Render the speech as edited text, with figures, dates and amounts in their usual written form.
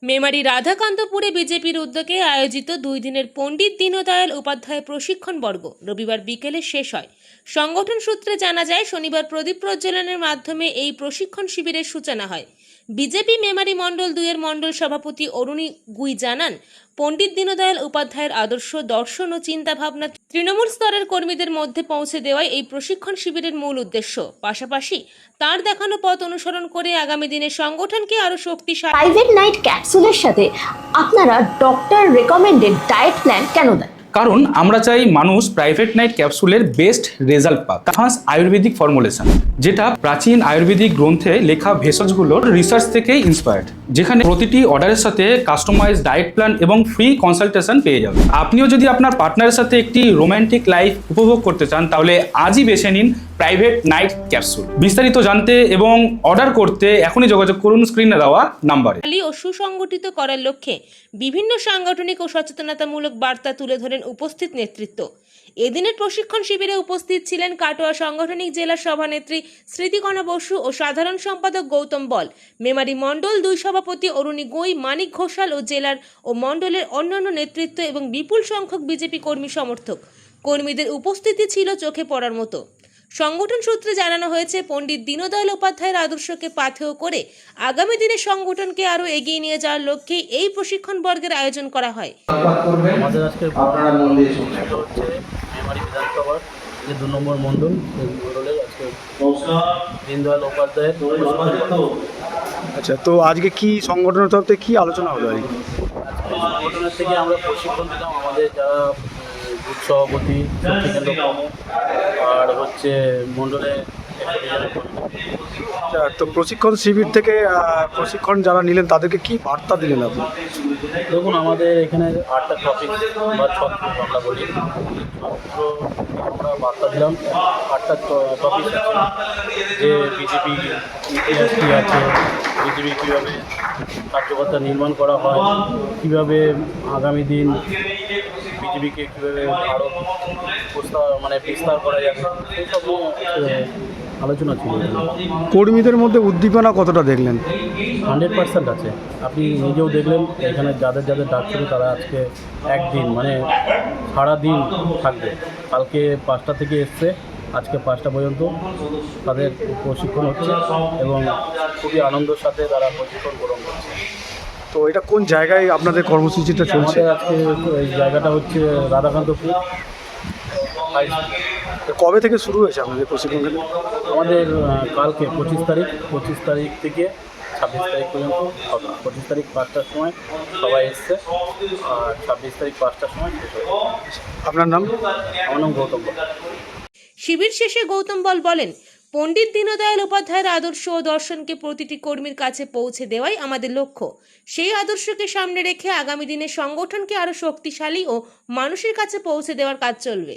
মেমারি রাধাকান্তপুরে বিজেপির উদ্যোগে আয়োজিত 2 দিনের পণ্ডিত দীনদয়াল উপাধ্যায় প্রশিক্ষণ বর্গ রবিবার বিকেলে শেষ হয়। সংগঠন সূত্রে জানা যায়, শনিবার প্রদীপ প্রজ্বলনের মাধ্যমে এই প্রশিক্ষণ শিবিরের সূচনা হয়। বিজেপি মেমারি মণ্ডল 2 এর মণ্ডল সভাপতি অরুণী গুই জানান, পণ্ডিত দীনদয়াল উপাধ্যায়ের আদর্শ, দর্শন ও চিন্তাভাবনা তৃণমূল স্তরের কর্মীদের মধ্যে পৌঁছে দেওয়াই এই প্রশিক্ষণ শিবিরের মূল উদ্দেশ্য। পাশাপাশি তার দেখানো পথ অনুসরণ করে আগামী দিনে সংগঠনকে আরো শক্তিশালী। প্রাইভেট নাইট ক্যাপসুলের সাথে আপনারা ডক্টর রেকমেন্ডেড ডায়েট প্ল্যান কেন দেন? কারণ আমরা চাই মানুষ প্রাইভেট নাইট ক্যাপসুলের বেস্ট রেজাল্ট পাক। অ্যাডভান্স আয়ুর্বেদিক ফর্মুলেশন, যেটা প্রাচীন আয়ুর্বেদিক গ্রন্থে লেখা ভেষজগুলোর রিসার্চ থেকে ইন্সপায়ার্ড, যেখানে প্রতিটি অর্ডারের সাথে কাস্টমাইজ ডায়েট প্ল্যান এবং ফ্রি কনসালটেশন পেয়ে যাবেন। আপনিও যদি আপনার পার্টনারের সাথে একটি রোম্যান্টিক লাইফ উপভোগ করতে চান, তাহলে আজই বেছে নিন প্রাইভেট নাইট ক্যাপসুল। বিস্তারিত জানতে এবং অর্ডার করতে এখনই যোগাযোগ করুন স্ক্রিনে দেওয়া নাম্বারে। ও সুসংগঠিত করার লক্ষ্যে বিভিন্ন সাংগঠনিক ও সচেতনতামূলক বার্তা তুলে ধরেন উপস্থিত নেতৃত্ব। এদিনের প্রশিক্ষণ শিবিরে উপস্থিত ছিলেন কাটোয়া সাংগঠনিক জেলা সভানেত্রী স্মৃতিকণা বসু ও সাধারণ সম্পাদক গৌতম বল, মেমারি মণ্ডল 2 সভাপতি অরুণী গুই, মানিক ঘোষাল ও জেলার ও মণ্ডলের অন্যান্য নেতৃত্ব এবং বিপুল সংখ্যক বিজেপি কর্মী সমর্থক। কর্মীদের উপস্থিতি ছিল চোখে পড়ার মতো। সংগঠন সূত্রে জানানো হয়েছে, পণ্ডিত দীনদয়াল উপাধ্যায়ের আদর্শকে পাথেয় করে আগামী দিনে সংগঠনকে আরো এগিয়ে নিয়ে যাওয়ার লক্ষ্যে এই প্রশিক্ষণ বর্গের আয়োজন করা হয়। আমাদের আজকে হচ্ছে মেমারি বিধানসভার যে 2 নম্বর মণ্ডল, সেই মণ্ডলে আজকে দীনদয়াল উপাধ্যায়ের। আচ্ছা, তো আজকে কি সংগঠনের তরফ থেকে কি আলোচনা হলো? আর কি সংগঠনের থেকে আমরা প্রশিক্ষণ দিলাম আমাদের যারা বুথ সভাপতি, শক্তি কেন্দ্র প্রমুখ, আর হচ্ছে মণ্ডলে। তো প্রশিক্ষণ শিবির থেকে প্রশিক্ষণ যারা নিলেন তাদেরকে কি বার্তা দিলেন আপনি? দেখুন, আমাদের এখানে 8টা টপিক বা ছত্র আমরা বলি, ছত্র আমরা বার্তা দিলাম। 8টা টপিক আছে, যে বিজেপি ইতিহাস কী আছে, বিজেপি কীভাবে কার্যকর্তা নির্মাণ করা হয়, কীভাবে আগামী দিন বিজেপিকে কীভাবে আরও বিস্তার করা যাবে, সেই সব আলোচনা ছিল। কর্মীদের মধ্যে উদ্দীপনা কতটা দেখলেন? 100% আছে। আপনি নিজেও দেখলেন, এখানে যাদের যাদের ডাক ছিল তারা আজকে একদিন সারা দিন থাকবে। কালকে 5টা থেকে এসছে, আজকে 5টা পর্যন্ত তাদের প্রশিক্ষণ হচ্ছে এবং খুবই আনন্দের সাথে তারা প্রশিক্ষণ গ্রহণ করছে। তো এটা কোন জায়গায় আপনাদের কর্মসূচিটা চলছে? আমাদের আজকে এই জায়গাটা হচ্ছে রাধাকান্তপুর। কবে থেকে শুরু হয়েছে আপনাদের প্রশিক্ষণ? আমাদের কালকে 25 তারিখ থেকে 26 তারিখ পর্যন্ত হবে। 25 তারিখ 5টার সময় সবাই এসছে, আর 26 তারিখ 5টার সময় শেষ হবে। আপনার নাম? আমার নাম গৌতম বল। শিবির শেষে গৌতম বল বলেন, পণ্ডিত দীনদয়াল উপাধ্যায়ের আদর্শ ও দর্শনকে প্রতিটি কর্মীর কাছে পৌঁছে দেওয়াই আমাদের লক্ষ্য। সেই আদর্শকে সামনে রেখে আগামী দিনে সংগঠনকে আরো শক্তিশালী ও মানুষের কাছে পৌঁছে দেওয়ার কাজ চলবে।